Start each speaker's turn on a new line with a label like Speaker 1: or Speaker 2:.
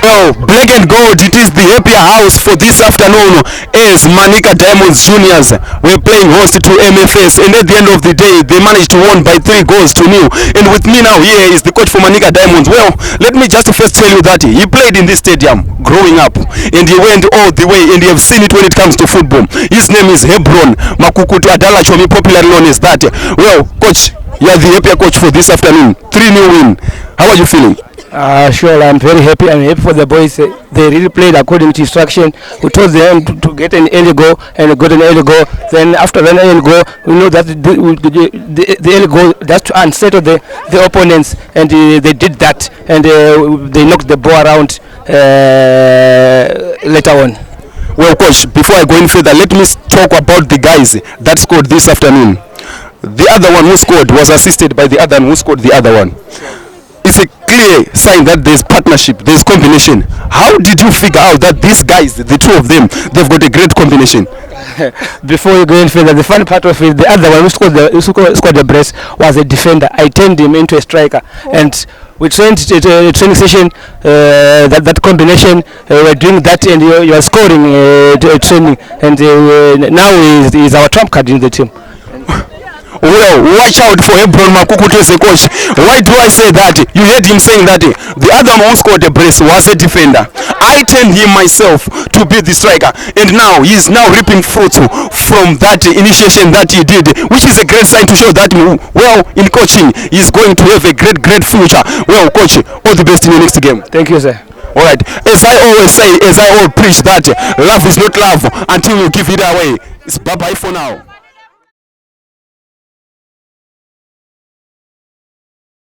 Speaker 1: Well, black and gold, it is the happier house for this afternoon as Manica Diamonds Juniors were playing host to MFS, and at the end of the day they managed to win by 3-0. And with me now here is the coach for Manica Diamonds. Well, let me just first tell you that he played in this stadium growing up, and he went all the way, and you have seen it when it comes to football. His name is Hebron Makukutu Adala Chomi, popularly known as that. Well, coach, you are the happier coach for this afternoon. 3-0 win. How are you feeling?
Speaker 2: Sure, I'm very happy. I'm happy for the boys. They really played according to instruction. We told them to get an early goal, and got an early goal. Then after the early goal, we know that the early goal just to unsettle the opponents, and they did that, and they knocked the ball around later on.
Speaker 1: Well, coach, before I go in further, let me talk about the guys that scored this afternoon. The other one who scored was assisted by the other one who scored the other one. It's a clear sign that there's partnership, there's combination. How did you figure out that these guys, the two of them, they've got a great combination?
Speaker 2: Before you go in further, the fun part of it, the other one who scored the brace was a defender. I turned him into a striker, and we trained a training session, that combination. We're doing that, and you are scoring training, and now he's our trump card in the team.
Speaker 1: Well, watch out for Hebron Makukutu as a coach. Why do I say that? You heard him saying that the other one who scored the brace was a defender. I turned him myself to be the striker, and now he's now reaping fruits from that initiation that he did, which is a great sign to show that, well, in coaching, he's going to have a great future. Well, coach, all the best in your next game.
Speaker 2: Thank you, sir.
Speaker 1: All right. As I always say, as I always preach, that love is not love until you give it away. It's bye-bye for now.